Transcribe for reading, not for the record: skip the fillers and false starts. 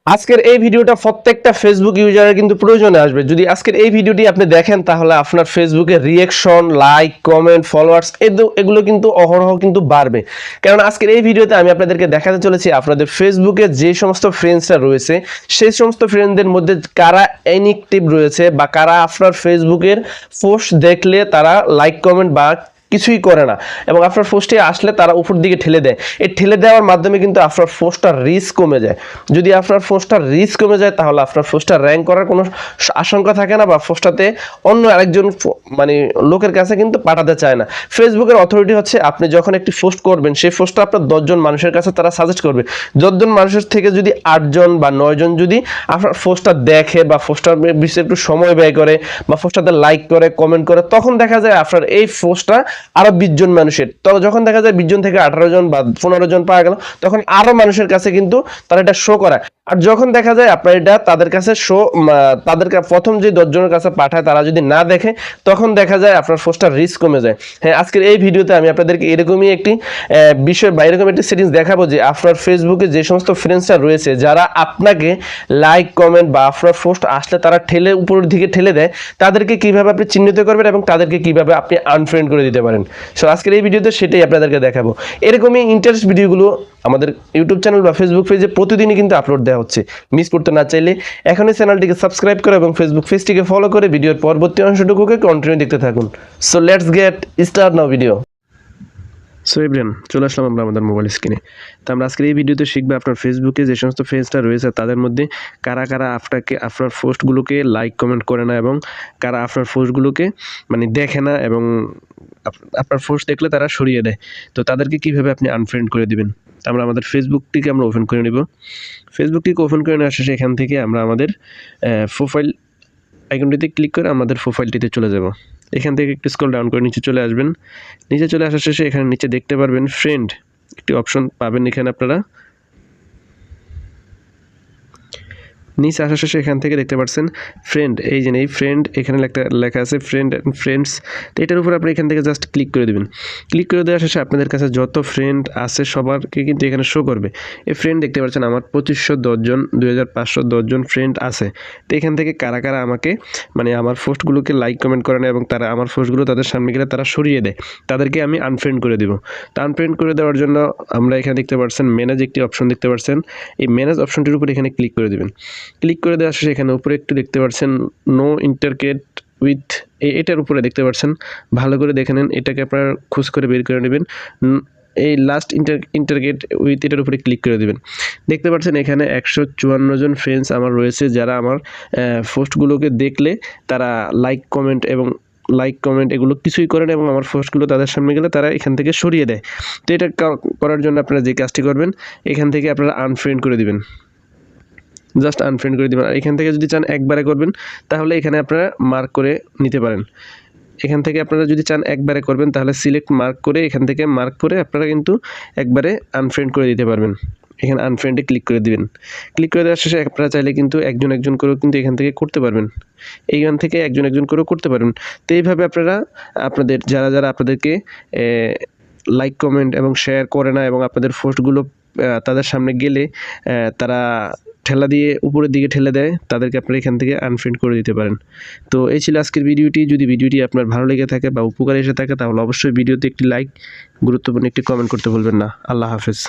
আজকের এই ভিডিওটা প্রত্যেকটা ফেসবুক ইউজারের কিন্তু প্রয়োজনে আসবে। যদি আজকের এই ভিডিওটি আপনি দেখেন তাহলে আপনার ফেসবুকে রিঅ্যাকশন, লাইক, কমেন্ট, ফলোয়ার্স এগুলো কিন্তু অহরহ কিন্তু বাড়বে। কারণ আজকের এই ভিডিওতে আমি আপনাদেরকে দেখাতে চলেছি আপনাদের ফেসবুকে যে সমস্ত ফ্রেন্ডসরা রয়েছে সেই সমস্ত ফ্রেন্ডদের মধ্যে কারা ইনঅ্যাক্টিভ রয়েছে বা কারা আপনার ফেসবুকের পোস্ট দেখলে তারা লাইক, কমেন্ট বা কিছুই করে না এবং আপনার পোস্টে আসলে তারা উপর দিকে ঠেলে দেয়। এই ঠেলে দেওয়ার মাধ্যমে কিন্তু আপনার পোস্টটার রিচ কমে যায়। যদি আপনার পোস্টটার রিচ কমে যায় তাহলে আপনার পোস্টটা র্যাঙ্ক করার কোনো আশঙ্কা থাকে না বা পোস্টটাতে অন্য আরেকজন মানে লোকের কাছে কিন্তু পাঠাতে চায় না। ফেসবুকের অথরিটি হচ্ছে আপনি যখন একটি পোস্ট করবেন সেই পোস্টটা আপনার 10 জন মানুষের কাছে তারা সাজেস্ট করবে। 10 জন মানুষের থেকে যদি 8 জন বা 9 জন যদি আপনার পোস্টটা দেখে বা পোস্টটার বিষয়ে একটু সময় ব্যয় করে বা পোস্টটাতে লাইক করে, কমেন্ট করে, তখন দেখা যায় আপনার এই পোস্টটা আরো 20 জন মানুষের, তো যখন দেখা যায় 20 জন থেকে 18 জন বা 15 জন পাওয়া গেল, তখন আরো মানুষের কাছে কিন্তু তারা এটা শো করায়। আর যখন দেখা যায় আপনার এটা তাদের কাছে শো, তাদেরকে প্রথম যে 10 জনের কাছে পাঠায় তারা যদি না দেখে, তখন দেখা যায় আপনার পোস্টটার রিস্ক কমে যায়। হ্যাঁ, আজকের এই ভিডিওতে আমি আপনাদেরকে এরকমই একটি বিষয় বা এরকম একটি সেটিংস দেখাবো যে আপনার ফেসবুকে যে সমস্ত ফ্রেন্ডসরা রয়েছে যারা আপনাকে লাইক, কমেন্ট বা আপনার পোস্ট আসলে তারা ঠেলে উপরের দিকে ঠেলে দেয়, তাদেরকে কিভাবে আপনি চিহ্নিত করবেন এবং তাদেরকে কিভাবে আপনি আনফ্রেন্ড করে দিতে পারেন। সো আজকের এই ভিডিওতে সেটাই আপনাদেরকে দেখাবো। এরকমই ইন্টারেস্ট ভিডিওগুলো আমাদের ইউটিউব চ্যানেল বা ফেসবুক পেজে প্রতিদিনই কিন্তু আপলোড দেওয়া হচ্ছে। মিস করতে না চাইলে এখনই চ্যানেলটিকে সাবস্ক্রাইব করে এবং ফেসবুক পেজটিকে ফলো করে ভিডিওর পরবর্তী অংশটুকুকে কন্টিনিউ দেখতে থাকুন। So let's get start now video. So everyone, চলে আসলাম আমরা আমাদের মোবাইল স্ক্রিনে। তো আমরা আজকের এই ভিডিওতে শিখবো আপনার ফেসবুকে যে সমস্ত ফ্রেন্ডসরা রয়েছে তাদের মধ্যে কারা কারা আপনার পোস্টগুলোকে লাইক, কমেন্ট করে না এবং কারা আপনার পোস্টগুলোকে মানে দেখে না এবং আপনার পোস্ট দেখলে তারা সরিয়ে দেয়। তো তাদেরকে কীভাবে আপনি আনফ্রেন্ড করে দিবেন। আমরা আমাদের ফেসবুকটিকে আমরা ওপেন করে নেব। ফেসবুকটিকে ওপেন করে নেওয়ার শেষে এখান থেকে আমরা আমাদের প্রোফাইল আইকনটিতে ক্লিক করে আমাদের প্রোফাইলটিতে চলে যাব। এখান থেকে একটু স্ক্রল ডাউন করে নিচে চলে আসবেন। নিচে চলে আসার শেষে এখানে নিচে দেখতে পারবেন ফ্রেন্ড, একটি অপশন পাবেন এখানে আপনারা। নিচে আসার শেষে এখান থেকে দেখতে পাচ্ছেন ফ্রেন্ড, এই যে এই ফ্রেন্ড এখানে লেখা আছে ফ্রেন্ড অ্যান্ড ফ্রেন্ডস। তো এটার উপর আপনি এখান থেকে জাস্ট ক্লিক করে দেবেন। ক্লিক করে দেওয়ার শেষে আপনাদের কাছে যত ফ্রেন্ড আছে সবারকে কিন্তু এখানে শো করবে। এই ফ্রেন্ড দেখতে পাচ্ছেন আমার 2510 জন, 2510 জন ফ্রেন্ড আছে। তো এখান থেকে কারা কারা আমাকে মানে আমার পোস্টগুলোকে লাইক, কমেন্ট করে না এবং তারা আমার পোস্টগুলো তাদের সামনে গেলে তারা সরিয়ে দেয়, তাদেরকে আমি আনফ্রেন্ড করে দেবো। তো আনফ্রেন্ড করে দেওয়ার জন্য আমরা এখানে দেখতে পাচ্ছেন ম্যানেজ একটি অপশন দেখতে পাচ্ছেন। এই ম্যানেজ অপশনটির উপর এখানে ক্লিক করে দেবেন। ক্লিক করে দেওয়ার শেষে এখানে উপরে একটু দেখতে পাচ্ছেন নো ইন্টারকেট উইথ, এটার উপরে দেখতে পাচ্ছেন, ভালো করে দেখে নেন, এটাকে আপনারা খোঁজ করে বের করে নেবেন। এই লাস্ট ইন্টারগেট উইথ এটার উপরে ক্লিক করে দেবেন। দেখতে পাচ্ছেন এখানে 154 জন ফ্রেন্ডস আমার রয়েছে যারা আমার পোস্টগুলোকে দেখলে তারা লাইক, কমেন্ট এগুলো কিছুই করেন এবং আমার পোস্টগুলো তাদের সামনে গেলে তারা এখান থেকে সরিয়ে দেয়। তো এটা করার জন্য আপনারা যে কাজটি করবেন, এখান থেকে আপনারা আনফ্রেন্ড করে দিবেন, জাস্ট আনফ্রেন্ড করে দিবেন। আর এখান থেকে যদি চান একবারে করবেন তাহলে এখানে আপনারা মার্ক করে নিতে পারেন। এখান থেকে আপনারা যদি চান একবারে করবেন তাহলে সিলেক্ট মার্ক করে এখান থেকে মার্ক করে আপনারা কিন্তু একবারে আনফ্রেন্ড করে দিতে পারবেন। এখানে আনফ্রেন্ডে ক্লিক করে দিবেন। ক্লিক করে দেওয়ার শেষে আপনারা চাইলে কিন্তু একজন করেও কিন্তু এখান থেকে করতে পারবেন, এইখান থেকে একজন করেও করতে পারবেন। তো এইভাবে আপনারা আপনাদের যারা আপনাদেরকে লাইক, কমেন্ট এবং শেয়ার করে না এবং আপনাদের পোস্টগুলো তাদের সামনে গেলে তারা ঠেলা দিয়ে উপরের দিকে ঠেলে দেয়, তাদেরকে আপনারা এখান থেকে আনফ্রেন্ড করে দিতে পারেন। তো এই ছিল আজকের ভিডিওটি। যদি ভিডিওটি আপনার ভালো লেগে থাকে বা উপকারে এসে থাকে তাহলে অবশ্যই ভিডিওতে একটি লাইক, গুরুত্বপূর্ণ একটি কমেন্ট করতে ভুলবেন না। আল্লাহ হাফেজ।